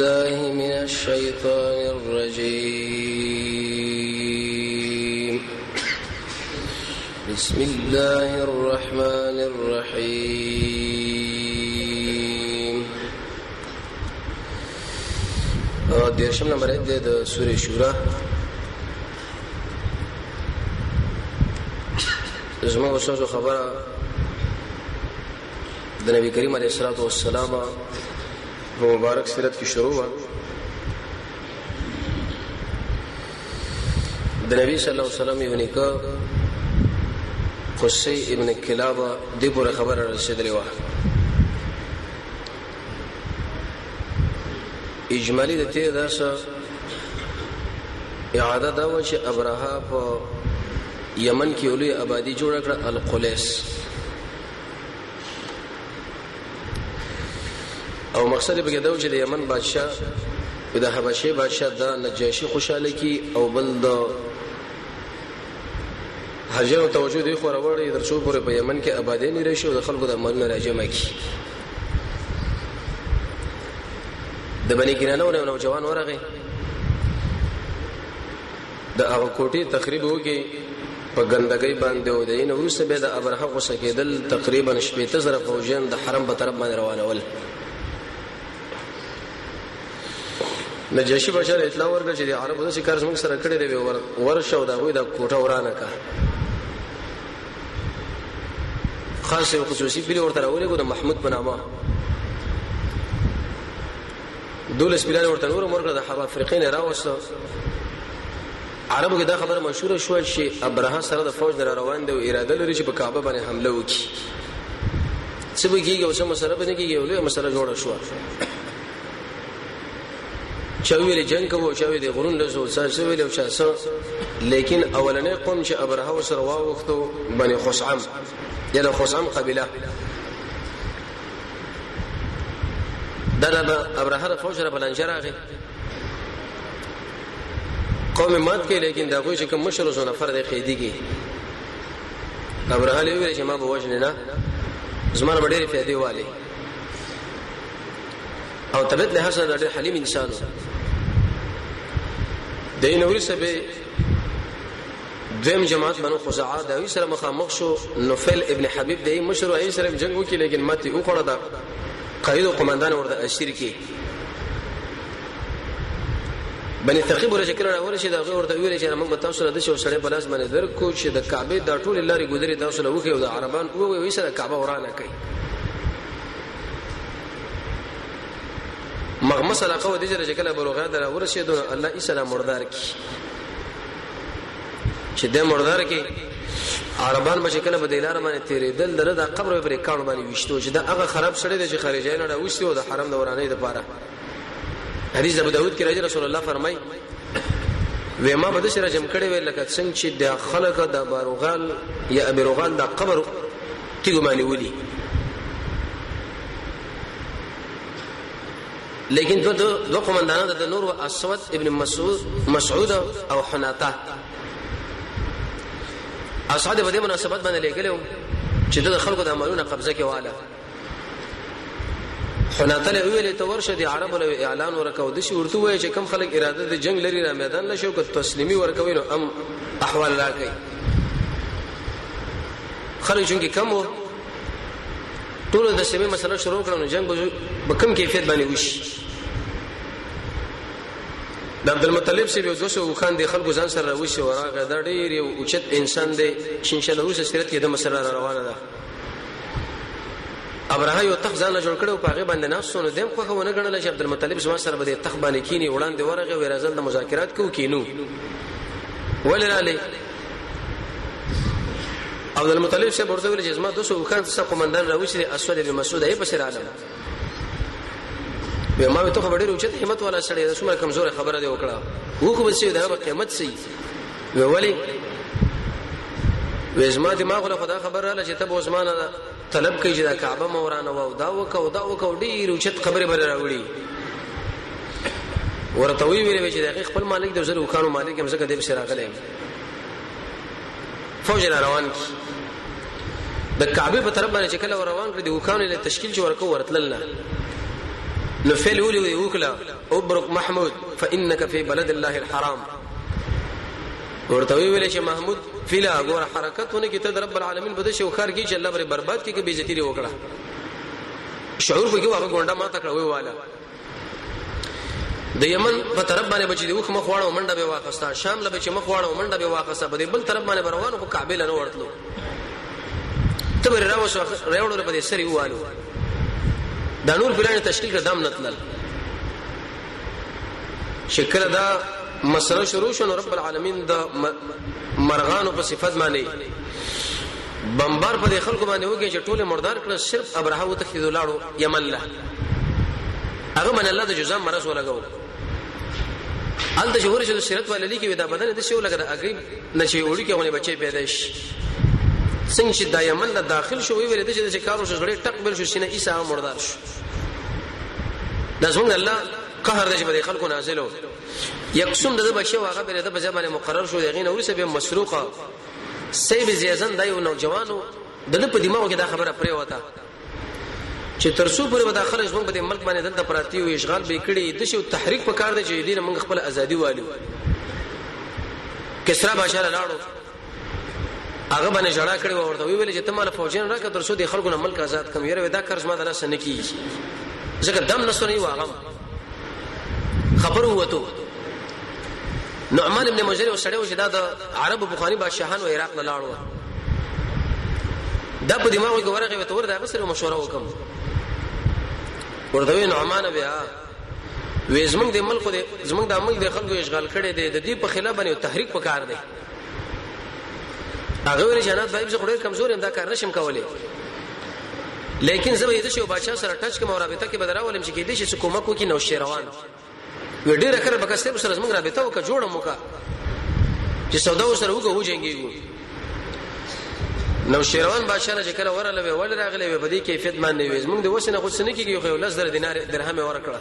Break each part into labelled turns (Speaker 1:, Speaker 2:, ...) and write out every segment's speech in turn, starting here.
Speaker 1: الله من الشيطان الرجيم. بسم الله الرحمن الرحيم. دیرشم نمبر آیت د سورۃ شورى. زما وسوسه خبره د نبی کریم علیه الصلاۃ والسلام مبارک سیرت کی شروع ہوا. د نبی صلی الله علیه وسلم یو نیکه قصی ابن کلابه دی پورې خبره رسیدلې و. اجمالی د ته داسه اعاده دا و چې ابرهه په یمن کې ولې آبادی جوړ کړ القلیس، او مقصد به دا و چې د یمن بادشاہ د حبشه بادشاہ د نجاشي خوشاله کی او بل د حجر او توجه دی خو راوړی درڅو پورې په یمن کې آبادی نه راشي او د خلکو د مالونو راجمع کی. د بنی کنانه نوجوان ورغه د هغه کوټي تقریبا وګي په ګندګۍ باندې و دین ورسره به د ابرهه غوسه کېدل. تقریبا 18000 فوجیان د حرم په طرف باندې روانول. نجاشي بادشاہ اطلاع ورکړه چې د عربو د شکار څنګه سره کړي دی ورشو دا غوي د کوټه ورانه کا خاص او خصوصي پیل ورته راولې ګو د محمود په نامه دولس بلال ورته نور مرګه د حرب افریقین راوسته. عربو کې دا خبره مشهوره شو چې ابرهه سره د فوج در روان دی او اراده لري چې په کعبه باندې حمله وکړي. څه وکړي او څه مسله باندې کېږي ولې مسله جوړه شو. چاویل جنگ کوو چاویل غرون لزو ساسویل او شاسو، لیکن اولنې قوم چې ابرهه سره واوختو بني خصعم یا خصعم قبيله دغه ابرهه فوج را بلنجراغه قوم مات کې، لیکن دا کوئی چې کوم مشر زونه فرد قیدی کې ابرهه ویل چې ما به وجنه نه زمانه ډېر فائدې والے او طبيعت له حسن ډېر حلیم انسان دین ورسه به دیم جماعت بنو خزاعه د وی سره مخامخ شو. نوفل ابن حبیب د مشر ای سره جنگ وکړي، لیکن ماته او کړه دا قائد او قومندان ورته اسیر کی بني ثقيب ورشکل راورشي دا ورته ویل چې موږ تاسو سره د شو سره په لاس باندې درکو چې د کعبه د ټول لاري ګذري تاسو له وخه او د عربان او وی سره کعبه ورانه کوي. مغمس علاقه و دجره شکل بلوغات را ورسېدو الله اسلام مردار کی چې د مردار کی عربان به شکل بدیلار باندې تیرېدل دره د قبر پر کاڼ باندې وشتو چې دا هغه خراب شړې د خارجین نه وشتو د حرم د ورانې لپاره. حدیث ابو داود کې راځي رسول الله فرمای و ما بده سره جمع کړي ویل لکه څنګه چې د خلق د باروغال یا ابروغال د قبر تیګو باندې ولي، لیکن دو قومندانان د نور او اسود ابن مسعود او حناطه اسعد په دې مناسبت باندې لګلو چې د خلکو د عملونو قبضه کې واله. حناطه له ویلې ته ورشه د عربو له اعلان ورکاو د شي ورته وایي چې کم خلک اراده د جنگ لري را میدان لشو که تسلیمي ورکوي نو ام احوال راکړي. خلک چې کم وو ټول د سیمه مسله شروع کړو نو جنگ به کم کیفیت باندې وشي. د عبدالمطلب سی یو 200 خان د خلکو ځان سره وشي وراغه دا ډیر یو اوچت انسان دی چې ان شاء الله روسه سیرت کې د مسله روانه ده. ابرهه یو تخ ځان جوړ کړو په هغه باندې ناسونه دیم خو ونه غنل چې عبدالمطلب زما سره به تخ باندې کینی وړاندې ورغه ورازل د مذاکرات کو کینو ولراله. عبدالمطلب سے ورته ویل چې زما 200 خان څخه قومندان راوښي اسود بن مسعود یې په سر عالم به ما ته خبرې اوچت همت والا سړی د څومره کمزور خبره دی وکړه وو خو به سي دا قیمت سي ویولي وزما دماغ له خدا خبر رااله چې ته عثمان طلب کوي چې د کعبه مورانه و دا وکاو ډیر اوچت خبره بل راوړي ورته ویل چې د خپل مالک د زر وکانو مالک هم څنګه د بشرا غلې فوج روان د کعبه په طرف باندې چې کله روان کړ د وکانو له تشکیل چې ورکو ورتلل نو فعل ولي وکړه ابرق محمود فانك في بلد الله الحرام ورته ویل چې محمود فلا غور حرکتونه کې ته رب العالمین بده شو خار کې چې الله بر برباد کې به عزت لري وکړه شعور به کې هغه ګونډه ما تکړه وی والا د یمن په طرف باندې بچی دی خو مخ واړو منډه به واقستا شام له بچی مخ واړو منډه به واقستا په بل طرف باندې روانو کو کعبه له ورتلو تبر راوسو ریوړو په دې سری والو دا نور پلان تشکیل کړه دام نتلل شکل دا مسله شروع شو رب العالمین دا مرغانو په صفات باندې بمبار په خلکو باندې وګي چې ټوله مردار کړه صرف ابرهه وتخذ لاړو یمن له هغه من الله د جزام مرز ولګاو ال د جوهر چې سیرت وللی کې ودا بدن د شو لګره اګي نشي وړي کې ونه بچي پیدا شي څنګه چې د یمن له داخل شو ویل د چې کارو شو غړي ټک بل شو سینه عیسی مردار شو د زمون الله قهر د جبل خلکو نازلو یقسم د بچي واغه بل د بځمانه مقرر شو یغینه ورسه به مسروقه سیب زیزن دایو نوجوانو د په دماغ کې دا خبره پرې وتا چې ترسو پورې به داخله ژوند په ملک باندې دلته پراتی او اشغال به کړي د شو تحریک په کار دی چې دین موږ خپل ازادي والو کسرا بادشاہ لاړو هغه باندې جړه کړي ورته ویل چې تماله فوجین راکړه ترسو د خلکو نه ملک آزاد کم یره ودا کار زما د لاس نه کیږي ځکه دم نسو نه واغم خبر وته نعمان ابن مجری وسړیو چې دا عرب بخاری بادشاہان و عراق نه لاړو دا په دماغ کې ورغه وته ورته غسر مشوره وکم ورته نعمان بیا وې زمنګ د ملک د زمنګ د ملک د خلکو اشغال کړي دي د دې په خلاف باندې تحریک وکړ دی هغه ورې جنات بایب زه خوري کمزور ام دا کار نشم کولای لیکن زه یې د شو بادشاہ سره ټچ کوم رابطه کې بدراولم چې کې دې چې حکومت کوي نو شیروان و ډیره کړه بکه سره زمنګ رابطه وکړه جوړم وکړه چې سودا سره وګو جنگيږي نو شیروان بادشاہ نه کله ورله وی ول راغله وی بدی کیفیت باندې وی زمونږ د وسنه خو سنه کیږي خو لزر دینار درهم ورکړه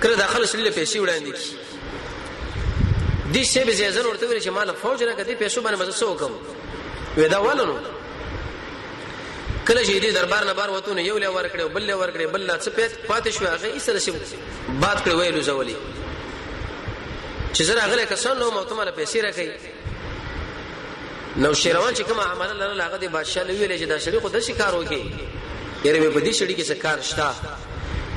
Speaker 1: کله داخله سړي پیسې وړاندې کی دې څه به زیازن ورته ویل چې مال فوج نه کدي پیسو باندې مزه وکم وی دا ولنو کله چې دې دربار نه بار وته نه یو له ورکړي بل له ورکړي بل لا څه پاتې شو هغه یې سره شي بات کړ ویلو زولي چې زره هغه کسان نو متماله پیسې راکړي نو شیروان چې کوم عمل لاله هغه د بادشاہ لوي چې دا شړی خو د شکار وکي یره په دې شړی کې څه کار شتا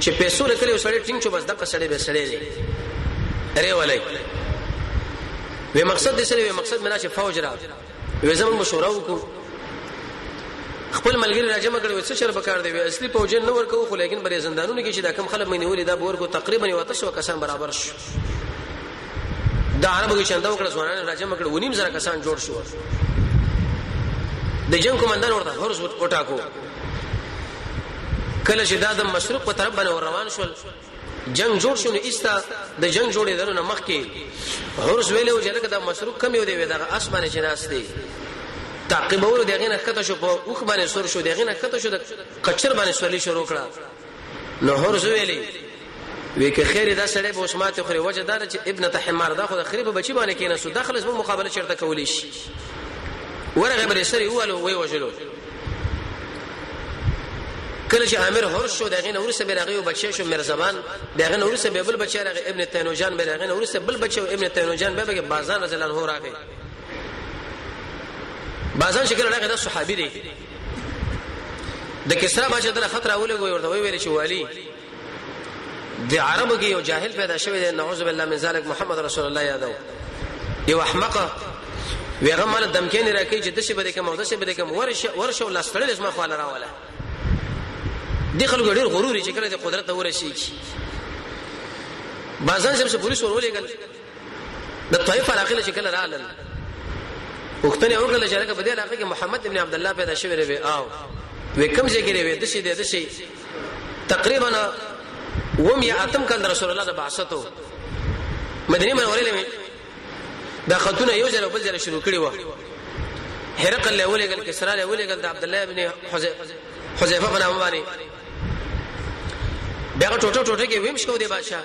Speaker 1: چې پیسو لکه وسړی ټینګ چو بس د پسړی به سړی دی اره ولای و مقصد دې سره مقصد منا چې فوج را و زمون مشوره وکړو خپل ملګری راجمه کړو څه شر بکار دی اصلي فوج نه ورکو خو لیکن بری زندانونو کې چې دا کم خلک مې نیولې دا ورکو تقریبا یو تاسو کسان برابر شو دا عربو کې چنده وکړه ځوانان راجمه کړو ونیم زره کسان جوړ شو د جنگ کمانډر ورته هرڅ وټاکو کله چې دا د مشرق په طرف باندې روان شول جنگ جوړ شو نو ایستا د جنگ جوړې درنه مخ کې هرڅ ویلو چې لکه د مشرق کم یو دی دغه اسمانه جناس دی تعقیبولو دغه نه کته شو په اوخ باندې سور شو دغه نه کته شو د کچر باندې سورلی شروع کړه نو هرڅ ویلې وی که خیر دا سړی به عثمات خو وجه دار چې ابن تحمار دا خو د خریب بچی باندې کینې سو داخله زمو مقابله چرته کولی شي ورغه بر سری اولو وی وجلو کله چې امیر هرڅ شو دغه نور سره برغه بچی شو مرزبان دغه نور سره بل بچی راغه ابن تینوجان برغه نور سره بل بچی ابن تینوجان به بازان رضی الله عنه راغی بازان شکل راغی د صحابي دی د کسرا بچی د خطر اوله ورته ویل چې والی د عربو کې یو جاهل پیدا شوی دی نعوذ بالله من ذلک محمد رسول الله یادو یو احمقه ویغه مال دمکین راکې چې د شي بده کوم د شي بده کوم ورشه ولا ستړل اسما خو الله راواله دي خلکو ډیر غرور چې کله د قدرت ورشي بازان چې پولیس ورولېګل د طائف علاقه چې کله رالل وختنه وکړه چې هغه په دې علاقه کې محمد ابن عبد الله پیدا شوی دی او وکم چې کېږي د شي د شي تقریبا ومیا اتم کال رسول الله د بعثتو مدینه منوره دا خاتون یو ځل بل ځل شروع کړی و هرقل له ولېګل کسرا له ولېګل د عبد الله ابن حذیفه بن عمرو بیا ټوټه کې ویم شو دی بادشاہ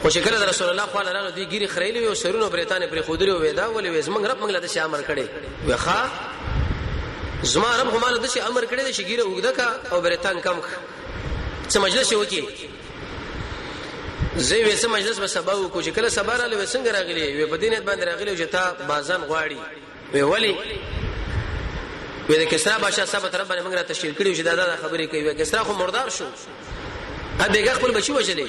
Speaker 1: خو شکر رسول الله صلی الله علیه وسلم دی ګيري خړېلې او سرونو برتانه پر خودري و ودا ولې زمنګ رب منګله د شي امر کړي وخا زما رب هم له د شي امر کړي د شي ګيره وګدا کا او برتان کم څه مجلس وکي زه وې څه مجلس به سبا وکړو چې کله سبا را لوي څنګه راغلی وې په دینت باندې راغلی چې تا بازان غواړي وې ولی وې د کسرا بادشاہ صاحب طرف باندې موږ را تشکیل کړیو چې دا خبرې کوي وې کسرا خو مردار شو ا بیګه خپل بچي وجلې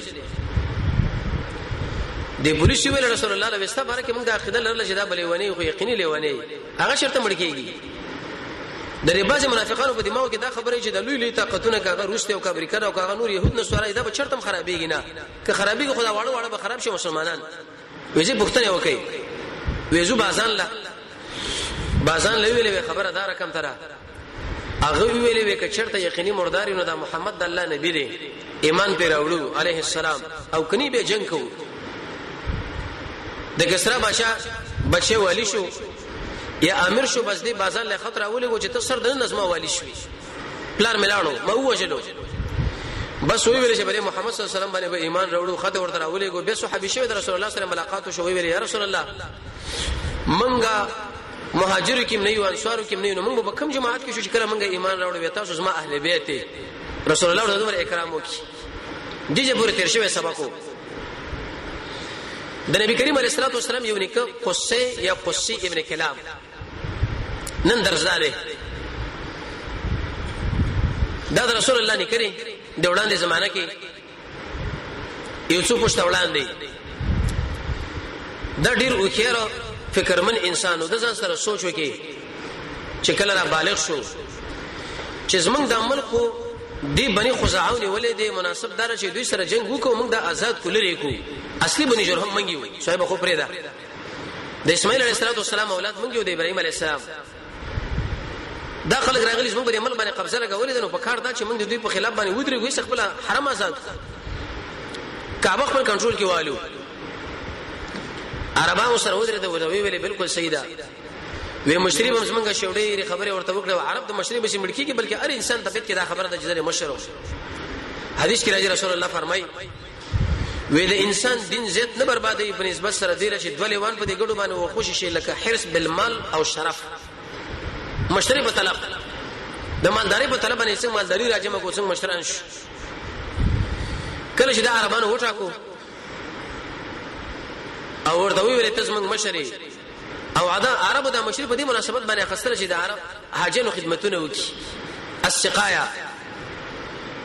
Speaker 1: د پولیس ویل رسول الله علیه وسلم باندې موږ د عقیده لرل چې دا بلې ونی خو یقیني لیونی هغه شرط مړ کېږي د ریباز منافقانو په دماغ کې دا خبره چې د لوی لوی طاقتونه کاغه روسته او امریکا او کاغه نور يهود نسوارای دا به چرتم خرابېږي نه که خرابېږي خدا واړه واړه به خراب شي مسلمانان وېځي بوختنه وکي وېزو بازان لوي خبره دار کم ترا هغه ویلې وکړه چرته یقیني مردار نو دا محمد الله نبی دی ایمان پر راوړو عليه السلام او کني به جنگ کو د کسرا بادشاہ بچي والی شو یا امیر شو بس دی بازار له خطر اولې چې ته سر د نظم والی شوی پلار ملانو ما وجلو بس وی ویل چې بری محمد صلی الله علیه وسلم باندې ایمان راوړو خطر ورته اولې کو به صحابي شوی د رسول الله صلی الله علیه وسلم ملاقات شو وی ویل یا رسول الله منګه مهاجر کې نه یو انصار کې نه یو موږ په کوم جماعت کې شو چې کله موږ ایمان راوړو وي تاسو زما اهل بیت رسول الله صلی الله علیه وسلم اکرام وکي دغه پورې تیر شوی سبقو د نبی کریم علیه الصلاه والسلام یو نیکه قصه یا قصي ابن کلام نن درځاله دا رسول الله نکري د وړاندې زمانہ کې یوسف پښته وړاندې دا ډیر وکړو فکرمن انسان د ځان سره سوچ وکي چې کله را بالغ شو چې زمونږ د عمل کو دی بني خزاعون ولې دی مناسب دار چې دوی سره جنگ وکړو موږ د آزاد کولري کو اصلي بني جرهم منګي وي صاحب خو پرې ده د اسماعیل علیه السلام اولاد منګي د ابراهيم علیه السلام دا خلک راغلي زموږ په عمل باندې قبضه لګولې نو په کار دا چې موږ د دوی په خلاف باندې ودرېږو خپل حرم آزاد کعبه خپل کنټرول کې والو عربانو سره ودرې ته ویلې بالکل سیدا وی مشری به زمونږه شوډې خبره ورته وکړه عرب د مشری به ملکی کې بلکې هر انسان ته کې دا خبره د جزره مشر حدیث کې راځي رسول الله فرمایي وی د انسان دین زیات نه بربادي په نسبت سره دی چې دولېوان په دې ګډو باندې و خوشي شي لکه حرص بالمال او شرف مشتری په طلب د مالداري په طلب باندې څنګه مالداري راځم کو څنګه مشتران شو کله چې د عربانو وټاکو او ورته ویل ته زمونږ مشري او عربو د مشري په دې مناسبت باندې خسته چې د عرب حاجانو خدمتونه وکي السقایا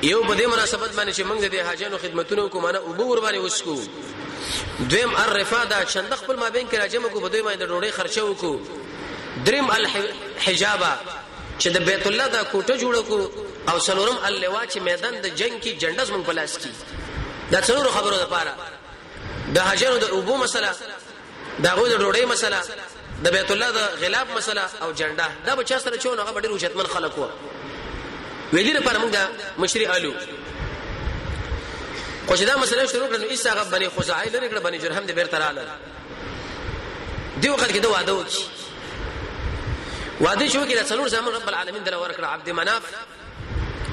Speaker 1: یو په دې مناسبت باندې چې موږ د حاجانو خدمتونه کومانه او بور باندې وسکو دویم الرفاده چند خپل مابین کې راجمه کو په دوی باندې ډوړې خرچه وکړو دریم الحجابه چې د بیت الله د کوټه جوړ کو او څلورم اللوا چې میدان د جنگ کې جندس مونږ پلاس کی دا څلور خبرو لپاره د حاجانو د ابو مسله دا غو د ډوړې مسله د بیت الله د غلاف مسله او جنډه دا به چا سره چون هغه ډېر وشتمن خلک وو ویلې لپاره موږ د مشري الو خو چې دا مسله شروع کړو ایسا غ بني خزاعی لري کړه بني جرهم د بیرته رااله دی وخت کې دا وعده وکي وعده شو کې د څلور زمون رب العالمین دلا ورکړه عبد مناف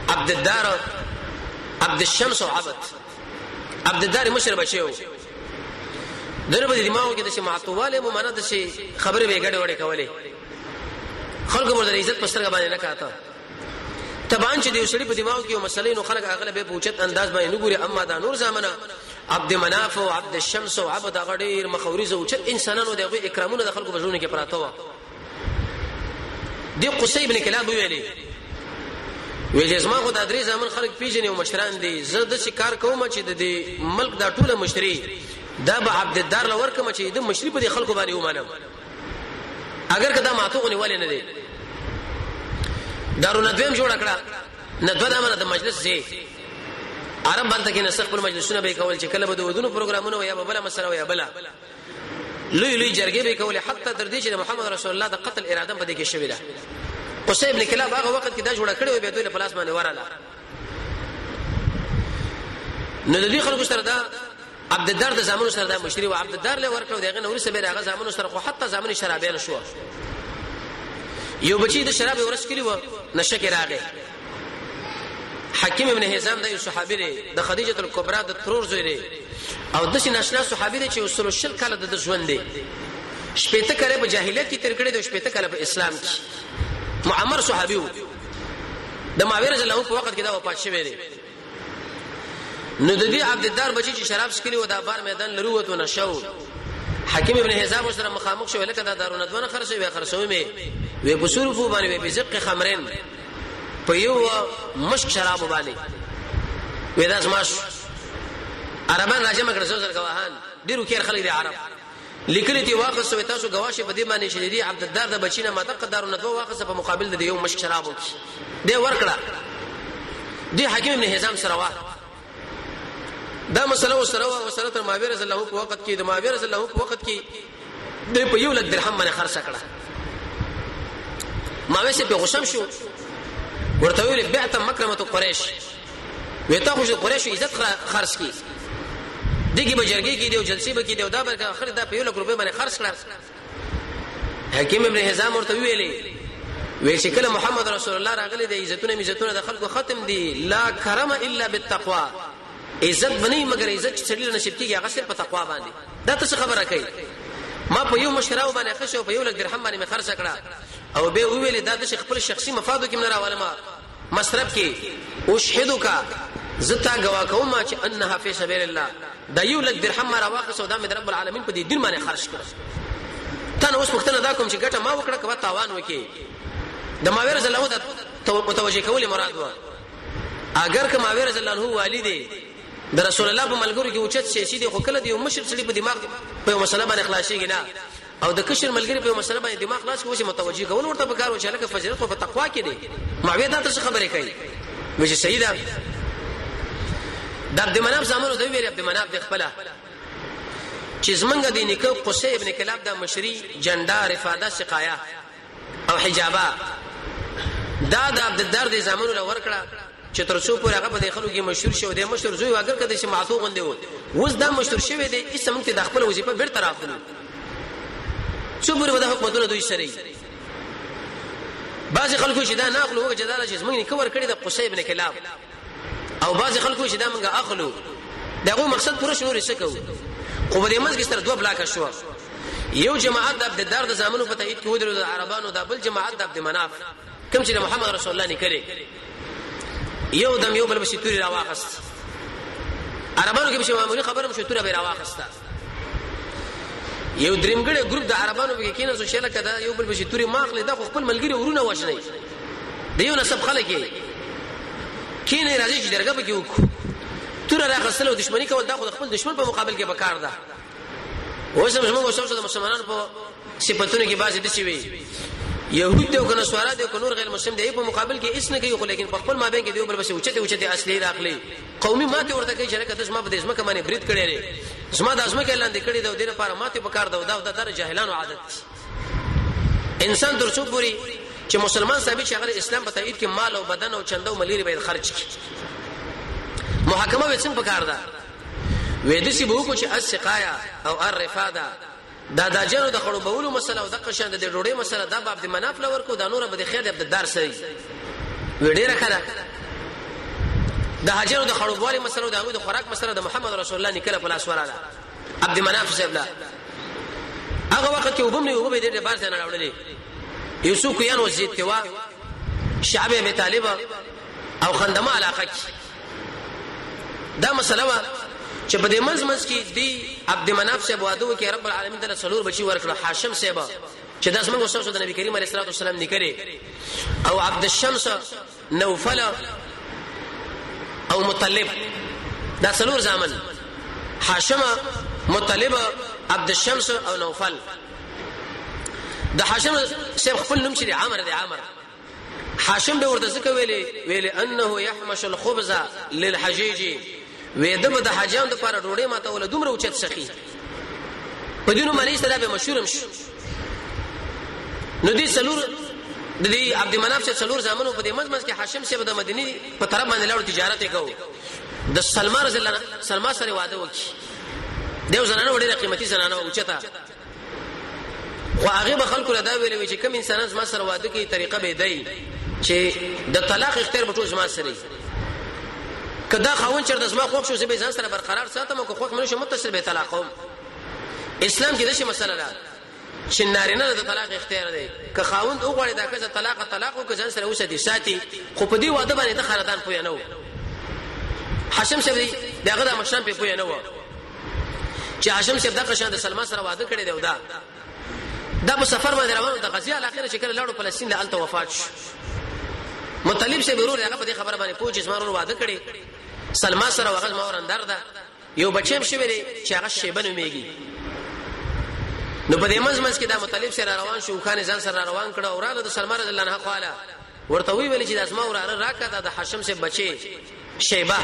Speaker 1: عبد الدار عبد الشمس او عبد الدار مشر بچو دغه په دماغ کې د شي معطواله ممانه د شي خبره به ګډه وړه کوله خلکو مرده عزت پسترګه باندې نه کاته تبان چې د وسړي په دماغ کې یو مسلې نو خلک اغله به پوښت انداز باندې نګوري اما دا نور زمانہ عبد مناف او عبد الشمس او عبد غډیر مخوريزه او چې انسانانو دغه اکرامونه د خلکو بجونه کې پراته و دی قصي ابن کلاب ویلي ویل زما خو د درې زمون خلک پیژنې او مشران دي زه د شکار کوم چې د ملک دا ټوله مشتري دا به عبد الدار لور کوم چې د مشري په خلکو باندې ومانم اگر کدا ماتوغنی ولې نه دي دارو ندویم جوړ کړه ندوه د امانه د مجلس سي عرب باندې کې نسخ پر مجلسونه به کول چې کله به د ودونو پروګرامونه یا بل مسله یا بل لوی لوی جرګې به کول حتی تر دې چې محمد رسول الله د قتل اراده په دې کې شوی ده قصي ابن کلاب هغه وخت کې دا جوړ کړی و به دوی له پلاس باندې وراله نو د دې خلکو سره دا عبد الدار د زمانو سره د مشري او عبد الدار له ورکړو دغه نور سره هغه زمانو سره خو حتی زماني شرابین شو یو بچی د شراب ورس کړي و نشه کې راغی حکیم ابن هزام د یو صحابي دی د خدیجه الکبرى د ترور زوی دی او د شي ناشنا صحابي دی چې وصول شل کاله د ژوند دی شپېته کاله په جاهلیت کې تیر کړی دی شپېته کاله په اسلام کې معمر صحابي و د معاویه رضی الله عنه په وخت کې دا وفات شوی دی نو د دې عبد الدار بچی چې شراب سکلی و دا بار میدان لروت و نشو حکیم ابن حزام سره مخامخ شو لکه دا دارونه خرڅوي وي خرڅوي مې وي بصرفو باندې وي بزق خمرین په یو مشک شراب باندې وي دا سماش عربان راجمه کړو سره گواهان ډیرو خیر خلک دي عرب لیکلي دي واقع سو تاسو گواشه په دې باندې چې دي عبد الدار د بچینه ماده دارونه دوه واقع په مقابل د یو مشک شرابو دی ورکړه دی حکیم ابن حزام سره وا دا مسله تر معاویه رضی الله په وخت کې د معاویه رضی الله په وخت کې د په یو لک درهم باندې خرڅ کړه معاویه په غشم شو ورته ویل بعت مکرمه قریش وته خو قریش عزت خرڅ کی دغه بجرګي کې دی جلسې به کې دی دا برګه اخر دا په یو لک روپے باندې خرڅ کړه حکیم ابن حزام ورته ویل چې کله محمد رسول الله راغلی د عزتونه د خلکو ختم دي لا کرم الا بالتقوا عزت بنئ مگر عزت چې سړي نصیب کیږي هغه صرف په تقوا باندې دا څه خبره کوي ما په یو مشراو باندې خښو په یو لک درهم باندې مې خرڅ کړه او به ویل دا د خپل شخصي مفادو کې نه راواله ما مصرف کې اشهدک زتا گوا کوم چې انها فی سبیل الله دا یو لک درهم ما راواخه سودا مې رب العالمین په دې دین باندې خرڅ کړ ته نو اوس وختونه دا کوم چې ګټه ما وکړه کوا تاوان وکي د ماویر رضی الله عنه متوجه کول مراد و اگر که ماویر رضی الله عنه والد د رسول الله په ملګرو کې اوچت سیاسي دي خو کله دی مشر سړي په دماغ په مسله باندې خلاصيږي نه او د کشر ملګری په مسله باندې دماغ خلاص کوي متوجه کول ورته په کار و چې لکه فجرت په تقوا کې دي ماویر دا څه خبره کوي وجه سیدا د عبد مناف زمانو د ویری عبد مناف د خپل چې زمنګ د نیکو قصي ابن کلاب د مشری جندار افاده سقایا او حجابا دا د عبد الدار د زمانو له ورکړه چې تر څو پورې هغه په خلکو کې مشهور شو دی مشهور زوی اگر کده چې معصوم غندې و اوس دا مشهور شوی دی اسمه ته د خپل وظیفه بیرته راغلو څو پورې ودا حکومتونه دوی سره بعض خلکو چې دا ناخلو او جداله چې زمونږ کور کړی د قصي ابن کلاب او بعض خلکو چې دا موږ اخلو دغه مقصد پوره شنو رسکو خو په دې منځ کې ستر دوه بلاک شو یو جماعت د عبد الدار د زمانو په تایید کې ودرو د عربانو د بل جماعت د عبد مناف کوم چې محمد رسول الله نکړي یو دم یو بل بشي توري راواخست عربانو کې بشي معمولی خبره مشو توري به راواخسته یو درېمګړي ګروپ د عربانو کې کینې سو شله کده یو بل بشي توري ماخله دا خپل ملګری ورونه وښني دیو نسب خلک کینې راځي چې درګه به کې وکړو تور راغسل او دښمنی کول دا خپل دښمن په مقابل کې بکار ده اوس موږ اوسه د مسلمانانو په صفاتونو کې بعضې دي چې وي يهود او کنه سوارا دي او نور غیر مسلم دي په مقابل کې اس نه کوي خو لیکن په خپل مابین کې دی بل بس اوچته اصلي راخلي قومي ماته ورته کوي چې راکته زما په دې ځمکه باندې برید کړي لري زما د ځمکه اعلان دي کړي دا د لپاره ماته په کار دا د جاهلانو عادت انسان درڅو پوری چې مسلمان ثابت شي هغه اسلام په تایید کې مال او بدن او چنده او مليري باید خرج کړي محاکمه به څنګه پکار ده وې د سی بو کو چې السقایا او الرفاده دا د جنو د خړو بولو مسله او د قشند د ډوړې مسله دا باب د مناف لور کو دا نور به د خیر د دار سره وډیره کړه د هاجرو د خړو بولي مسله د خوراک مسله د محمد رسول الله نکله په لاس وراله عبد مناف صاحب لا هغه وخت کې وبم نه وبې د بار ځنه راوړلې یوسف یان وزید توا شعب ابي طالب او خندمه علاقه دا مسله چې په دې منځ کې دی عبد مناف صاحب وادو کې رب العالمین تعالی څلور بچي ورکړه هاشم صاحب چې داس موږ وسو د نبی کریم علیه الصلاه والسلام نکړي او عبد الشمس نوفل او مطلب دا څلور زامن هاشم مطلب عبد الشمس او نوفل د هاشم صاحب خپل نوم چې عامر دی عامر هاشم به ورته څه ویلي انه يحمش الخبز للحجيج وېدم د حاجیان د لپاره ډوډۍ ماته ول دومره اوچت سخی په دینو مالي سره به مشهورم شو نو دې څلور د دې عبد مناف څخه څلور زامنو په دې منځ کې هاشم صاحب د مدینه په طرف باندې لاړ تجارت وکاو د سلمان رضی الله سلمان سره واده وکړي دیو زنانه ډېره قیمتي زنانه اوچته خو هغه به خلکو له دا ویلې چې کوم انسانان زما سره واده کوي طریقه به دی چې د طلاق اختیار به ټول زما سره کدا خاون چر د زما خوښ شو زه به ځان سره برقرار ساتم او خوښ منو شم متصل به طلاقوم اسلام کې دغه مسله ده چې نارینه د طلاق اختیار دی که خاوند وګړي دا که طلاق او که ځان سره اوسه دي ساتي خو په دې واده باندې د خاندان پوی نه و هاشم صاحب دغه د مشران په پوی نه و چې هاشم صاحب دغه شان د سلمان سره واده کړی دی. دا په سفر باندې روانو د غزیه الاخره چې کله لاړو فلسطین له الته وفات شو. مطلب صاحب ورور هغه په دې خبره باندې پوه چې زما ورور واده کړی سلمان سره وغه ما ورندار ده یو بچیم شوی دی چې هغه شیبه نومېږي. نو په دې منځ کې دا مطلب سره روان شو خان ځان سره روان کړه او راغله د سلمان رضی الله عنه خواله ورته ویل چې د اسماء وراره راکړه د هاشم سے بچي شیبه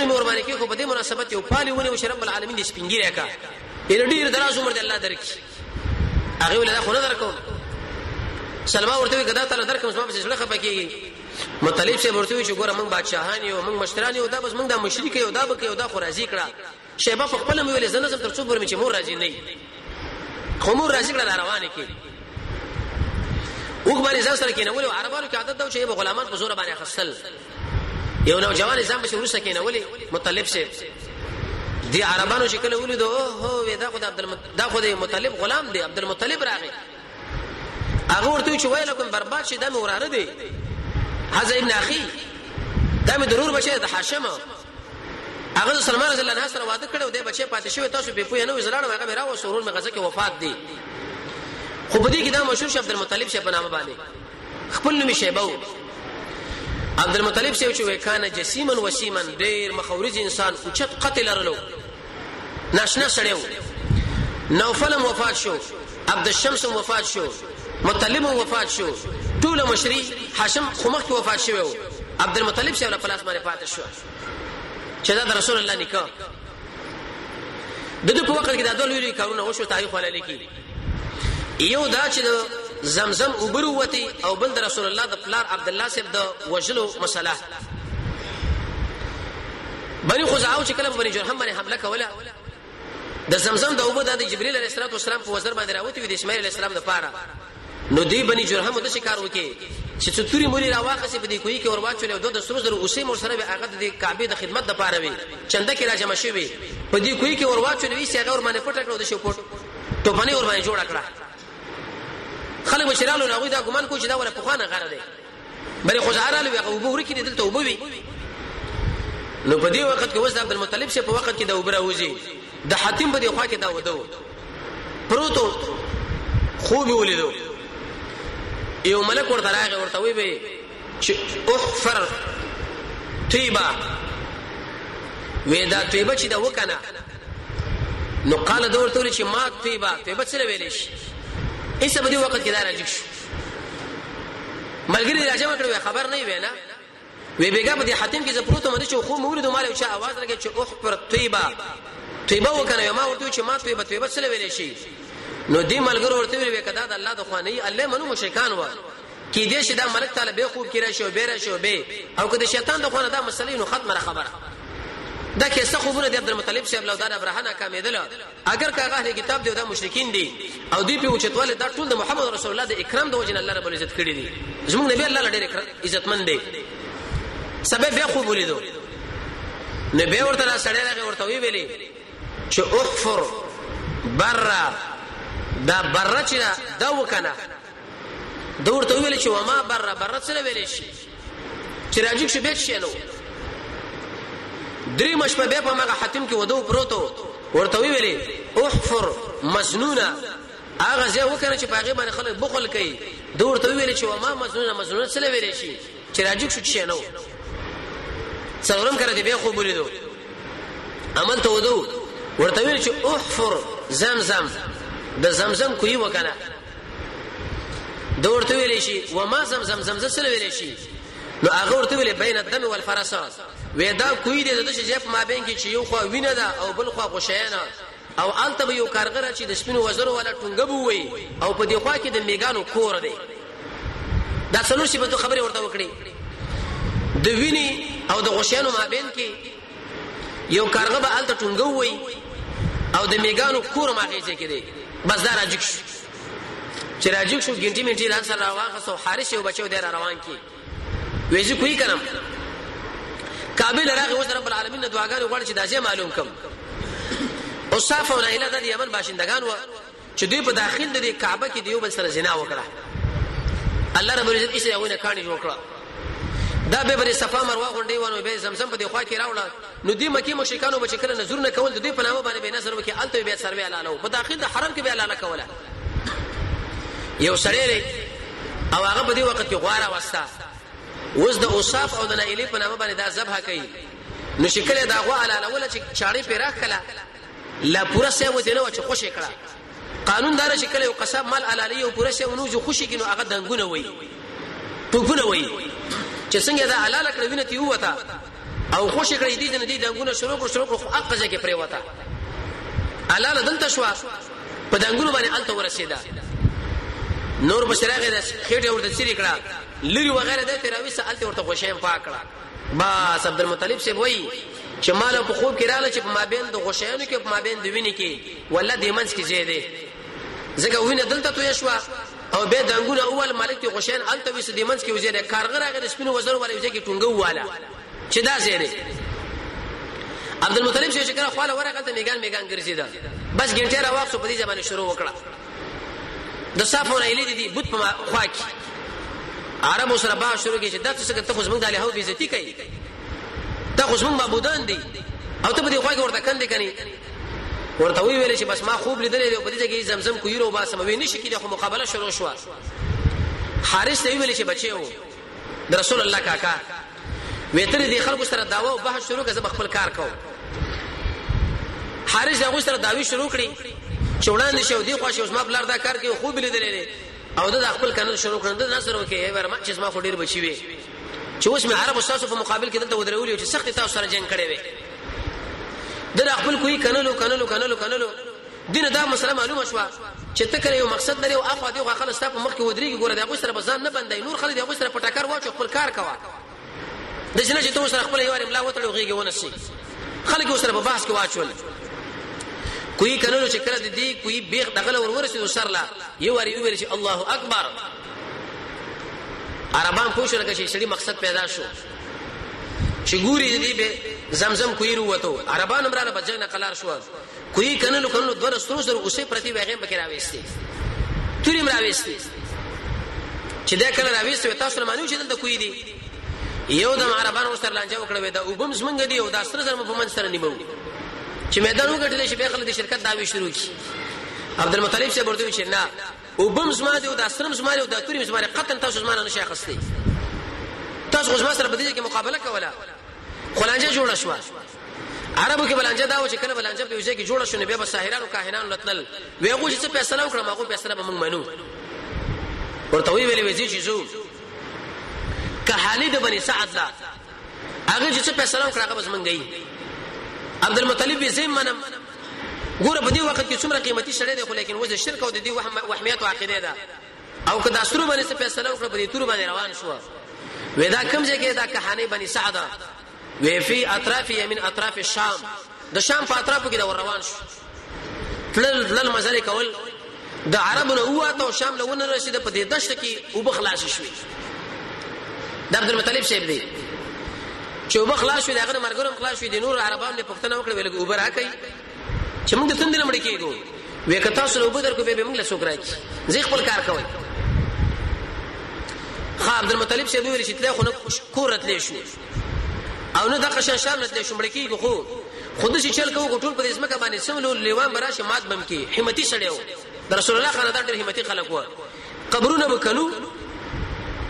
Speaker 1: نو ور باندې کې خو په دې مناسبت یو پالي ونی او رب العالمین دې سپینګیره کا ان ډیر دراز عمر دې الله درکې هغه ولدا خو نه درکو. سلمان ورته کدا تعالی درکم اسماء په شلخه پکې مطلب سے ورته چې ګوره موږ بادشاہان یو موږ مشتران یو دا بس موږ د مشرک یو دا بکې یو دا خو راضی کړه. شیبه په خپل مې ویل زنه تر څو پر مې چې مور راضی نه خمور راځي کړه روانه کې وګ باندې ځان سره کې نه ولې عربانو کې عادت دا چې به غلامان په زور باندې خصل یو نو جوان ځان به ورسره کې نه ولې مطلب شه دي عربانو چې کله ولیدو هو دا خدای دا خدای مطلب غلام دی عبد المطلب راغی هغه ورته چې وای لکم برباد شي د موراره دی حزه ابن اخي دا مې ضرور بچي د هاشم هغه سلمان رضی الله عنه سره واده کړو دی بچي پاتې شوی تاسو په پوی نه وزلاړو هغه راو سورون مې غزه کې وفات دی. خو په دې کې دا مشهور شه عبد المطلب شه په نامه باندې خپل نوم شیبه عبد المطلب شه چې وکانه جسیمن وسیمن ډیر مخورج انسان اوچت قتل لرلو ناشنا سړیو. نوفل وفات شو عبد الشمس وفات شو مطلب وفات شو ټول مشری هاشم خمخ وفات شو عبد المطلب شه له پلاس باندې پاتې شو چې دا رسول الله نکاح دغه په وخت کې دا ډول ویلي کارونه وشو تاریخ ولا لیکي. یو دا چې زمزم وبروتي او بل رسول الله د پلار عبد الله صاحب د وجلو مسله بني خزاعه چې کله بني جرهم باندې حمله کوله د زمزم د اوبو د جبريل عليه السلام په وزر باندې راوتی وي د اسماعیل عليه السلام د پاره نو دی بني جرهم د شکار وکي چې څتوري مولي راواخسي په دې کوی کې ورواچول او د سروز در اوسې مور سره به هغه د کعبه د خدمت د پاره وي چنده کې راځم شوی په دې کوی کې ورواچول وي چې هغه ور باندې پټ کړو د شو پټ ټوپانه ور باندې جوړ کړه خلک بشرالو نو دا ګمان کو چې دا ولا پخوانه غره دی بری خزعرالو هغه وبوري کې دلته وبوي. نو په دې وخت کې وس عبد المطلب شه په وخت کې دا وبره وځي د حاتم په دې خوا کې دا ودو پروتو خوب ولیدو یو ملک ورته راغی ورته وی به چې احفر طيبه ودا طيبه چې دا وکنه نو قال دا ورته چې ما طيبه سره ویلې شي ایسه په دې وخت کې دا راځي ملګری راځم کړو خبر نه وینا وی بیګه په دې حاتم کې زپروته مده چې خو مولد مال او چې आवाज راګي چې احفر طيبه وکنه ما ورته چې ما طيبه سره ویلې شي نو دې ملګرو ورته ویل کدا د الله د خواني الله منو مشرکان و کې دې شي دا ملک تعالی به خوب کړی شو بیره شو به او کده شیطان د خوانه دا مسلې نو ختمه خبره دا کې څه خوبونه د عبد المطلب صاحب لو دا ابراهانه کامیدل اگر کاغه اهل کتاب دی دا مشرکین دي او دې په اوچتواله دا ټول د محمد رسول الله د اکرام د وجه الله رب العزت کړی دي زموږ نبی الله ډېر عزتمن دی سبب به خوب ولیدو نبی ورته سړی ورته ویلي چې احفر برا دا بره چې دا وکنه دورته ویل چې وما بره سره ویل شي چې راځي چې بیت شي نو درې مشپه به په مغه حاتم کې ودو پروتو ورته ویل احفر مجنونه هغه ځای وکنه چې پاغه باندې خلک بخل کوي دورته ویل چې وما مجنونه سره ویل شي چې راځي چې نو څلورم کړه دې به خو بولیدو عمل ته ودو ورته ویل چې احفر زمزم د زمزم کوي وکنه دورته ویل شي و ما زمزم سره ویل شي نو هغه ورته ویل بین الدم والفرس ودا کوي د شجف ما بین کې چې یو خو وینه ده او بل خو غشیانه او الته به یو کارګر چې د سپینو وزرو ولا ټنګبو وي او په دې خوا کې د میګانو کور دی دا څلور شي په خبره ورته وکړي د ویني او د غشیانو ما بین کې یو کارګر به الته ټنګو وي او د میګانو کور ما غیږي کې دی بس دا راځي چې راځي شو ګنټي منټي لاس سره واخصو حارث یو بچو دی روان کی وېځي کوي کنم کابل راغی وز رب العالمین دعاګانې غواړي چې دا ځای معلوم کم او صافه ونایله د یمن باشندگان و چې دوی په داخل د کعبه کې دیو بل سره زنا وکړه الله رب العزت یې یو نه کاڼي جوړ کړه دا به بری صفا مروه غونډي ونه به زمزم په دی خوا کې راوړل نو دی مکی مشرکانو به چکر نظر نه کول د دې په نامه باندې به نظر وکي الته به سروي اعلانو په داخل د حرم کې به اعلان کوله یو سړی او هغه په دې وخت کې غواره واسطه وز د اوصاف او د نائلی په نامه باندې دا ذبح کوي نو شکل دا غوا اعلانول چې چاړي پیراخ کړه لا پورا سه و دینه چې خوشی کړه قانون دار شکل یو قصاب مال علالی او پورا سه ونو جو خوشی کینو هغه دنګونه وای ټوپونه وای چې څنګه دا علاله کړه وینې تی وته او خوشی کړی دي نه دي دنګونه شروع کړ اقزه کې پرې وته علاله دلته شو په دنګونو باندې الته ورسیدا نور بشراغه د خېټه ورته سری کړه لری وغیرہ د تراوی سالته ورته غشیم پاکړه بس عبد المطلب سی وای چې مال په خوب کې رااله چې په مابین د غشیانو کې په مابین د وینې کې ولا د منځ کې زیاده زګه وینې دلته توې شو او به دنګونه اول مالک ته غشیان الته وس د منځ کې وزیاده کارغه راغی د سپینو وزر ولې وځي کې ټونګو والا چې دا زیاده عبد المطلب سی چې کړه خاله ورغه ته میګان ګرځیدا بس ګنټه راوښو په دې ځمانه شروع وکړه د صافونه الی دي بوت په خوا کې عربو سره با شروع کې چې دا څه ته خو زمونږ د له عزت کوي دا خو زمونږ معبودان دي او ته په دې خوا کې ورته کندې کني ورته ویل چې بس ما خوب لیدلې دی په دې کې زمزم کویرو با سموي نشي کې د مقابله شروع شو حارث دی ویل چې بچو د رسول الله کاکا وېتر دي خلکو سره داوا او بحث شروع کړه خپل کار کو حارث هغه سره داوی شروع کړي چوڑان نشو دی خو شوس ما بلار دا کار کوي خوب لیدلې او د خپل کنه شروع کړل د نصر وکي ورما چې ما خو ډیر بچي وي چې اوس مې عرب استاد په مقابل کې دلته ودرولې چې سخت تاسو سره جنگ کړي وي د خپل کوی کنلو دین دا مسله معلومه شو چې ته کړې یو مقصد لري او اخو دی خو خلک ستاسو مخ کې ودرېږي ګوره دا غو سره بزان نه بندای نور خلک دا غو سره پټاکر واچو خپل کار کوا د جنه چې تاسو سره خپل یو املا وتړو غيږي ونسي خلک یو سره په بحث کې واچول کوئی کنلو چې کړه د دې کوئی بیغ دغله ورورسي سرلا یو وری ویل چې الله اکبر عربان پوښتنه کوي چې مقصد پیدا شو چې ګوري دې به زمزم کوئی وروته عربان امراله بجنه قلار شو کوئی کنلو دوه سترو سره اوسې پرتی وغه به راويستي توري مراويستي چې دا کله راويستي تاسو نه مانو چې دلته کوئی دي یو د عربان ورسره لانجه وکړه دا وبم زمنګ دي او دا سره زما په من سره نیمو چې میدان وګټل شي به خلک د شرکت داوی شروع کی عبد المطلب شه ورته چې نه وبم زما دي او د اسرم زما دي او د توري زما قطن تاسو زما نه شي خسته تاسو زما سره بده کې مقابله کوله خلانجه جوړه شو عربو کې بلانجه دا و چې کله بلانجه په وجه کې جوړه شونه به ساحرانو کاهنانو لتل ویغه چې څه فیصله وکړه ماغو فیصله به موږ منو ورته ویلې وځي چې زو که حالد بن سعد لا هغه چې څه فیصله وکړه هغه بس منګي عبد المطلب زين منم ګوره په دې وخت کې څومره قیمتي شړې ده خو لیکن وځي شرک او د دې وهمیت او عقیده ده او کدا سرو باندې څه فیصله وکړه په دې تور باندې روان شو ودا کوم ځای کې دا کہانی بني سعد وی فی اطراف یمن اطراف الشام د شام په اطرافو کې دا روان شو تل مزل کول د عربو نو او شام له ونه رسیده په دې دشت کې او بخلاص شوی د عبد المطلب شیب دی چې او بخلاص شوی دغه مرګرم خلاص شوی د نور عربان له پښتنه وکړه ویل اوبر راکې چې موږ ته تندل مړ کېګو وې کتا سره اوبر کو به موږ له سوک راکې زی خپل کار کوي خا عبد المطلب شیب ویل چې تله خو کورت لې شو او نه د قشان شام نه تل شمړ کېږي خو خود شي چل کوو ټول په اسمه باندې سملو لیوان براشه مات بم کې همتی سړیو د رسول الله خاندان ډېر همتی خلک وو قبرونه وکړو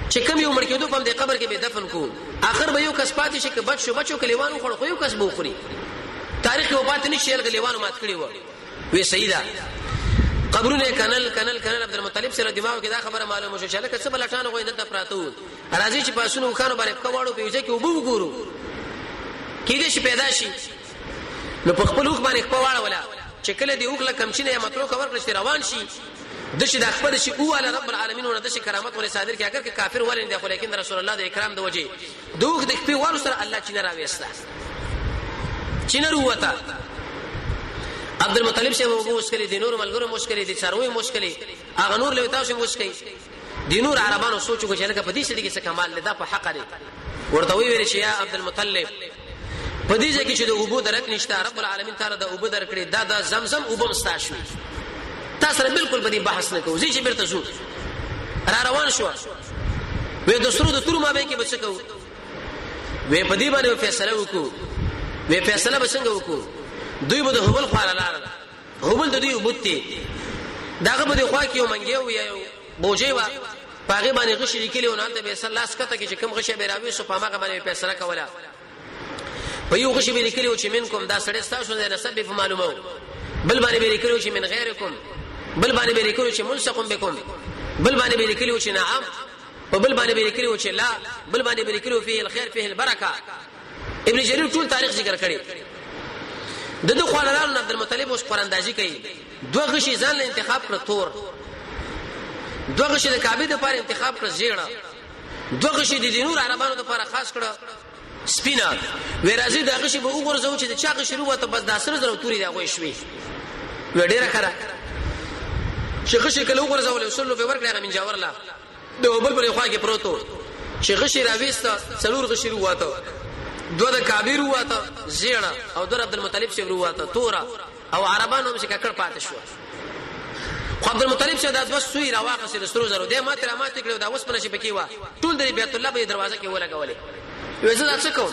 Speaker 1: چې کوم یو مړ کېدو په دې قبر کې به دفن کو اخر به یو کس پاتې شي کې بچو کلیوانو خو یو کس بوخري تاریخ یو پاتې نشي کلیوانو مات کړی وو وی سیدا قبرونه کنل عبد المطلب سره دماغ کې دا خبره معلومه شو چې لکه څه بلټانو غوې دلته پراتو راځي چې پاسونو خانو باندې کوړو په وجه کې وبو وګورو کېږي چې پیدا شي نو په خپل وخت باندې خپواړه ولا چې کله دی وکړه کمچینه یا مترو کور کړی روان شي د شي د خپل شي او علی رب العالمین ونه د شي کرامت ولې صادر کې اگر کې کافر ولې نه خو لیکن رسول الله د اکرام د وجه دوه د خپل ور سره الله چې نه راويستا چې نه وروته عبد المطلب شه وو مشکل دي نور ملګرو مشکل دي څاروي مشکل اغه نور له تاسو مشکل دي نور عربانو سوچو چې لکه په دې شي کې څه کمال لدا په حق لري ورته ویل شي یا عبد المطلب په دې ځکه چې د اوبو درک نشته رب العالمین تعالی د اوبو درکړي دا د زمزم اوبو مستاشوي تاسو بالکل په دې بحث نه کوو چې بیرته شو را روان شو وې د سرو د تور ما به کې بچ کو وې په دې باندې فیصله وکړو وې فیصله به څنګه وکړو دوی به د هبل خواله لار هبل د دوی وبوتي داغه به خوا کې یو منګي و یا بوجي وا پاغه باندې غشي لیکلی او نه ته به الله سکته کې چې کوم غشي به راوي سو پامه باندې فیصله کوله په یو غشي به لیکلی او چې منکم دا سړی تاسو نه نسب په معلومه بل باندې به لیکلی چې من غیرکم بل باندې به لیکلی چې ملصقم بكم بل باندې به لیکلی چې نعم په بل باندې به لیکلی چې لا بل باندې به لیکلی فيه الخير فيه البرکه ابن جرير ټول تاریخ ذکر کړي دغه خوانلانو عبد المطلب اوس قراندازي کوي دوه غشي ځان له انتخاب کړ تور دوه غشي د کعبه د لپاره انتخاب کړ زیړه دوه غشي د دینور عربانو لپاره خاص کړ سپینا ورازي د غشي به وګورځو چې د چا غشي وروته بس د سر زرو توري دا غوي شوي وډیره خره شیخ غشي کله وګورځو له وصلو په ورکړه من جاور لا د بل بل خوا کې پروتو شیخ غشي راويسته څلور غشي وروته دوه د کعبه وروته زیړه او د عبد المطلب شه وروته تورا او عربانو هم څخه کړ پاتې شو خو عبد المطلب شه د دوه سوی راواقص د سترو زرو د ماته ماته کړو دا اوس په نشي پکې وا ټول د بیت الله په دروازه کې ولګولې وځه څه کوم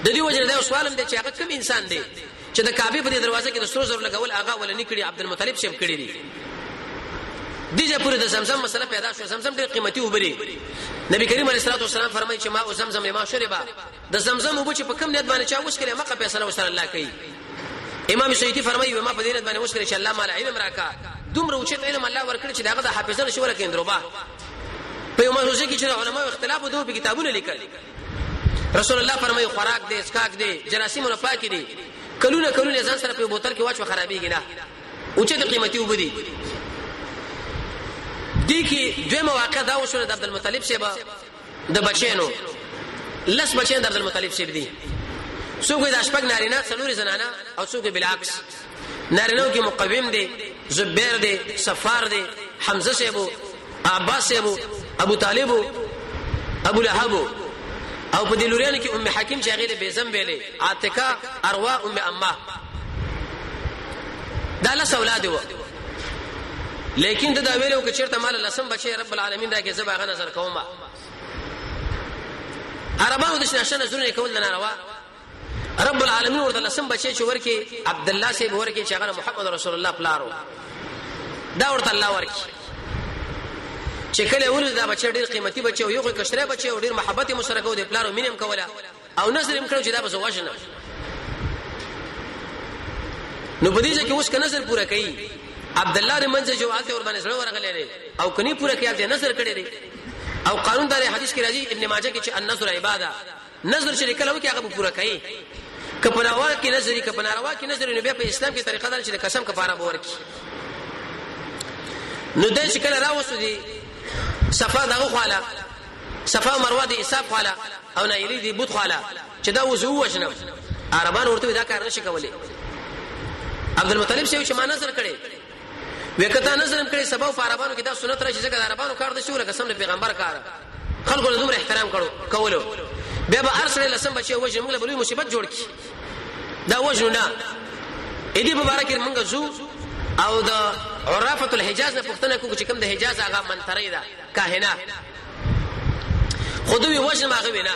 Speaker 1: د دې وجه دا سوالم دی چې هغه کوم انسان دی چې د کعبه په دروازه کې د سترو زرو لګول هغه ول نه کړی عبد المطلب شه کړی دی دغه پورې د زمزم مسله پیدا شو زمزم ډېر قیمتي وبري نبی کریم علیه الصلاه والسلام فرمایي چې ما او زمزم لما شربا د زمزم وبو چې په کوم نیت باندې چا وښ کړي مکه فیصله وسره الله کوي امام سیوطی فرمایي ما په دې نیت باندې وښ کړي چې الله مال علم راکا دومره اوچت علم الله ورکړي چې داغه د حافظانو شو ورکې اندروبا په یو موضوع کې چې علماء اختلاف دوه په کتابونو لیکل رسول الله فرمایي خوراک دې اسکاک دې جراثیم نه پاک دي کلونه ځان سره په بوتل کې واچو خرابېږي نه اوچت قیمتي وبدي دي کې دوه مواقع دا وشو د عبد المطلب شیبه د بچینو لس بچین د عبد المطلب شیب دي څوک د اشپق نارینه څلور زنانه او څوک بالعکس نارینه کې مقوم دي زبیر دي صفار دي حمزه شیبو عباس شیبو ابو طالب ابو لهب او په دلوريان کې ام حکیم چې هغه به زم ویلې عاتقه اروا ام امه دا له اولاد وو لیکن دا ویلو کې چیرته مال لسم بچي رب العالمین راکې زبا غ نظر کومه عربانو د شنه نظرونه کول نه روا رب العالمین ورته لسم بچي چې ورکه عبد الله سي ورکه چې هغه محمد رسول الله پلارو دا ورته الله ورکه چې کله ولې دا بچي ډېر قیمتي بچي او یو کشره بچي او ډېر محبت مشترکو د پلارو مينم کوله او نظر يم کړو چې دا به زواجنه نو په دې کې اوس کنه نظر پورا کړي عبد الله منځ جوالته ور باندې سره ورغلې او کني پورا کېل دي نظر کړي دي او قانون دار حدیث کې راځي ابن ماجه کې چې النظر عباده نظر چې کله وکي هغه پورا کوي کپناوا کې نظر کپناروا کې نظر نو بیا په اسلام کې طریقه ده چې قسم کفاره به ورکي نو د شکل راوسو دي صفا دغه خاله صفا مروه دي اساف خاله او نایلی دي بوت خاله چې دا وزو وجنه عربان ورته دا کار نشي کولای عبد المطلب چې ما نظر کړي وکتا نظر کړي سبب عربانو کې دا سنت راشي ځکه عربانو کار د شو لکه سم پیغمبر کار خلکو له دومره احترام کولو بیا به ارسل لسم بچي وجه موږ له بلوي مصیبت جوړ کی دا وجه نه اې دې مبارک موږ زو او د عرافه الحجاز نه پښتنه کو چې کوم د حجاز هغه منتري ده کاهنه خودوی وجه ماغه وینا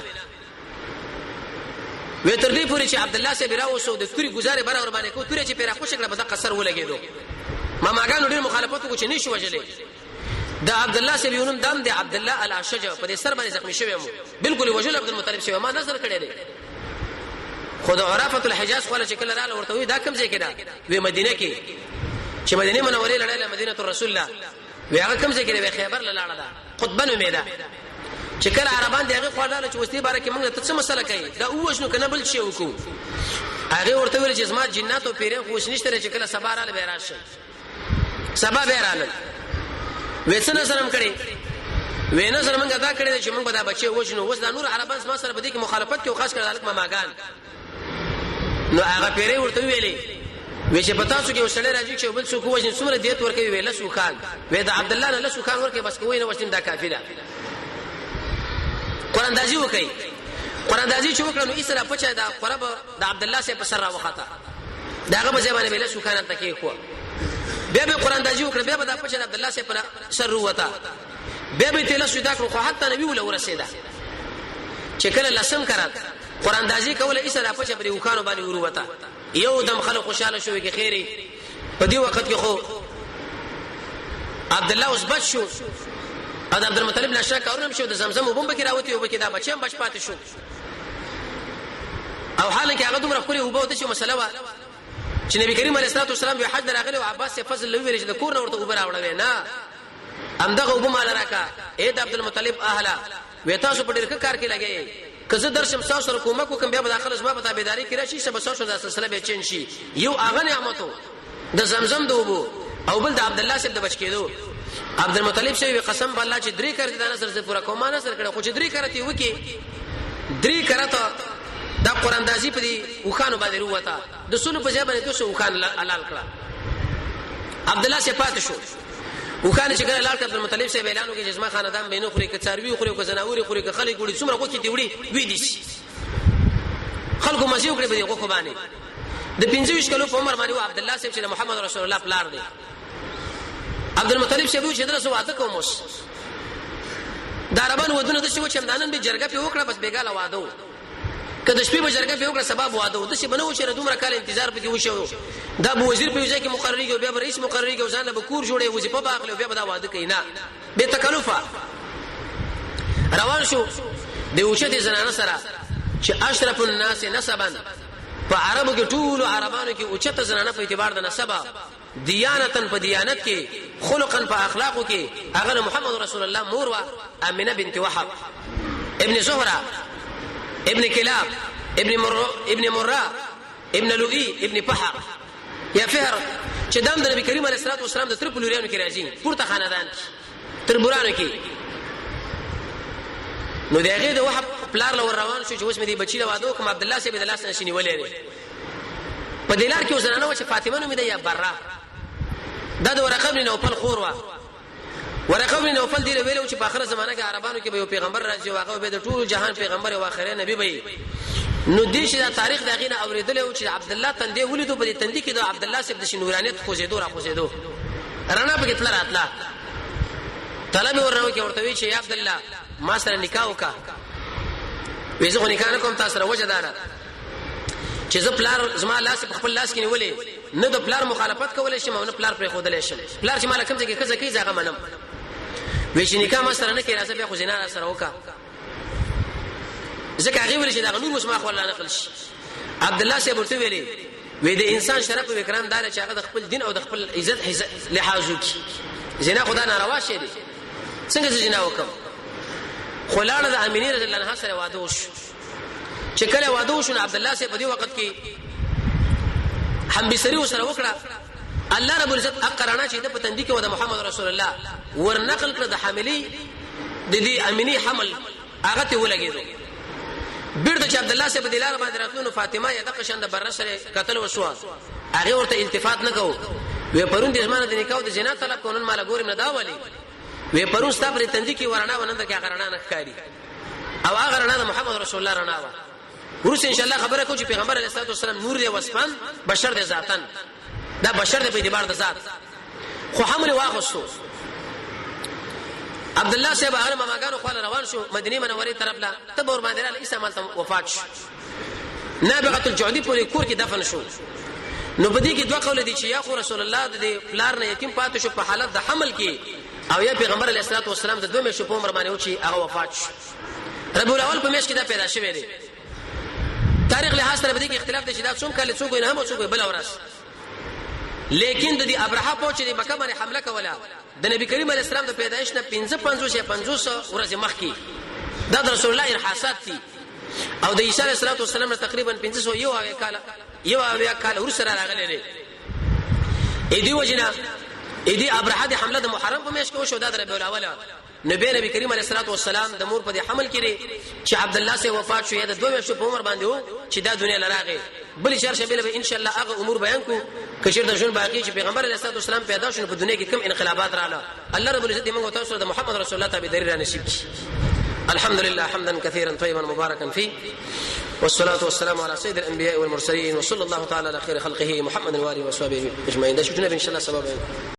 Speaker 1: وې تر دې پورې چې عبد الله سي براو سو د توري گزارې برابر باندې کو توري چې پیرا خوشکړه به د قصر ولګېدو ما ماګانو ډېر مخالفت کو چې نشو وجلې دا عبد الله سي بيونم دام دي عبد الله الاشج په دې سر باندې زخمی شوی مو بالکل وجل عبد المطلب شوی ما نظر کړی دی خود عرافه الحجاز خو له شکل رااله ورته وی دا کوم ځای کې دا وی مدینه کې چې مدینه منورې لړله مدینه رسول الله وی هغه کوم ځای کې وی خیبر لاله ده قطبن امیده چې کله عربان دغه خواړه چې وستي باره کې موږ ته څه مسله کوي دا اوښنو کنه بل شي وکړو هغه ورته ویل چې زما جنات او پیرې خوښ نشته چې کله سبا رااله به راشي سبا به رااله وېڅنه سره کړي وینه سره موږ دا کړی چې موږ به دا بچي وښنو وس دا نور عربان ما سره بده کې مخالفت کوي خاص کر دالک ماګان نو هغه پیرې ورته ویلې وې چې پتا څو کې وسړی راځي چې بل څوک وښني څومره دیت ورکوي ویل سو خان وې دا عبد الله نه سو خان ورکه بس کوی نه وښنم دا کافی ده قران دازي وکي قران دازي چې وکړو نو اسره پچا دا قرب د عبد الله سي په سر را وخته داغه په ځای باندې ویل سو خان ته کې خو بیا به قران دازي وکړ بیا به دا پچا د عبد الله سي په سر وته بیا به تل سو دا خو حتی نبی ول ورسېدا چې کله لسم کرات قران دازي کوله ایسه را پچ پرې وکانو باندې ورو وتا یو دم خلک خوشاله شوې کې خیره په دې وخت کې خو عبد الله اوس بچ شو اد عبد المطلب نشه کارونه شو د زمزم وبم بکې راوتی وبکې دا بچم بچ پاتې شو او حالانکه هغه دومره خوري وبو د شو مسله وا چې نبی کریم علیه الصلاه والسلام به حج راغلی او عباس فضل لوي ورچ د کور نه ورته وبر راوړل نه امدغه وبم مال راکا اے د عبد المطلب اهلا وتا سو په ډیر کار کې لګي کزه درشم تاسو سره کومه کوم بیا به داخله زما په تابعداري کې راشي سبا تاسو د سلسله به چین شي یو هغه نعمتو د زمزم دوبو او بل د عبد الله سره د بچ کېدو عبد المطلب شوی قسم بالله چې درې کړی دا نظر زه پورا کومه نظر کړه خو چې درې کړتی وکي درې کړه دا قران دازي په دې وخانو باندې وروته د سونو په ځای باندې دوه وخان حلال کړه عبد الله صفات شو وخان چې کله لال عبد المطلب سره اعلان وکړي چې زما خاندان بینو خوري ک څاروي خوري ک زناوري خوري ک خلک ګوري څومره کوکې دی وړي وې دي خلکو مزيو کړي په دې کوکو باندې د 25 کلو په عمر باندې عبد الله صاحب چې محمد رسول الله پلار دی عبد المطلب صاحب چې درسو واده کوم اوس داربان ودونه د شو چې همدانن به جرګه په وکړه بس بیګاله واده کله شپې به جرګه په وکړه سبب واده د شي بنو چې دومره کال انتظار پکې وشو دا به وزیر په وځای کې مقرری کې بیا به رئیس مقرری کې ځان له کور جوړي وظیفه باغله بیا به دا واده کینا به تکلفه روان شو د اوچته زنانه سره چې اشرف الناس نسبا په عربو کې ټول عربانو کې اوچته زنانه په اعتبار د نسب دیانتن په دیانت کې خلقن په اخلاقو کې هغه محمد رسول الله مور وا امنه بنت وهب ابن زهره ابن كلاب ابن مرة ابن لؤي ابن بحر یا فهر چې دام د نبی کریم علیه الصلاه والسلام د تر پلوریانو کې راځي پورته خاندان تر بورانو کې نو دغه د وهب پلار لور روان شو چې اوس مې دی بچی له واده کوم عبد الله سي بن الله نشي ولې په دلار کې وزنانه و چې فاطمه نوم دی یا برا دا د ورقه بن نوفل خور وا ورقه بن نوفل دی ویلو چې په اخر زمانه کې عربانو کې به یو پیغمبر راځي او هغه به د ټول جهان پیغمبر او اخره نبی به نو دې چې دا تاریخ دغه نه اوریدل او چې عبد الله تندې ولیدو په دې تندې کې د عبد الله سب د شنورانیت خوځېدو را خوځېدو رانا په کتل راتلا طلب ورنو کې ورته وی چې یا عبد الله ما سره نکاح وکا وېزه خو نکاح کوم تاسو سره وجه دارا چې زه پلار زما لاس په خپل لاس کې نیولې نه د پلار مخالفت کولای شم او نه پلار پر خودلې شم پلار چې مال کوم ځای کې کزه کې ځای منم وې چې نکاح ما سره نه کې راځه به خو زنا سره وکا ځکه هغه ویل چې دا نور مسما خو الله نقل شي عبد الله سي ورته ویلي وې د انسان شرف او اکرام دار چې هغه د خپل دین او د خپل عزت لحاظ وکړي زنا خدا ناروا شي دي څنګه زنا وکم خلاله د امینه رضی الله عنها سره واده وشو چې کله واده وشو عبد الله سي په دې وخت کې هم بسری سره وکړه الله رب العزت اقرانا چې د پتندې کې و د محمد رسول الله ورنقل کړ د حاملې د دې امینه حمل هغه ته ولګېدو بیرته چې عبد الله سي په دلاره باندې راتلو فاطمه یا د قشند بر سره قتل وشو هغه ورته التفات نه کو وی پرون د زمانه د نکاح د جنا طلب کونن مال ګورم نه دا ولي وی پرون ستابره تندې کې ورنا ونند کې هغه رڼا نه ښکاری او هغه رڼا د محمد رسول الله رڼا و ورسې ان شاء الله خبره کو چې پیغمبر علیه الصلاه والسلام نور دی وسپان بشر دی ذاتن دا بشر دی په اعتبار د ذات خو حمل واغسو عبد الله صاحب هغه ماګانو خو روان شو مدینه منورې طرف لا تبور باندې له استعمال وفات شو نابغه الجعدي په کور کې دفن شو نو بدی کې دوه قول دي چې یا خو رسول الله د پلار نه یتیم پاتې شو په حالت د حمل کې او یا پیغمبر علیه الصلاه والسلام د دوه مې شو په عمر باندې و چې هغه وفات شو ربيع الاول په میاشت کې دا پیدا شوی دی تاریخ له حاصله بدی کې اختلاف دي چې دا څوم کله څوک نه هم څوک بل ورس لیکن د دې ابرهه پوه چې د مکه باندې حمله کوله د نبی کریم علیه السلام د پیدایښت نه 55 یا 50 ورځې مخکې دا د رسول الله ارحاسات دي او د عیسی علیه السلام نه تقریبا 500 یو کال ورسره راغلي دي اې دی وجنا اې دی ابرهه د حمله د محرم په میاشت کې وشو دا د ربيع الاول نبی کریم علیه السلام د مور په حمل کړي چې عبد الله سي وفات شو یا د 2 میاشتو په عمر باندې وو چې دا دنیا لراغه بل شهر شبیل به ان شاء الله هغه امور بیان کو کشر د ژوند باقی چې پیغمبر علیه السلام پیدا شونه په دنیا کې کم انقلابات رااله الله رب العزت موږ تاسو د محمد رسول الله تابعداري را نصیب کړي الحمد لله حمدا كثيرا طيبا مباركا فيه والصلاه والسلام على سيد الانبياء والمرسلين وصلى الله تعالى على خير خلقه محمد وآله وصحبه اجمعين ده شفتنا ان شاء الله سبب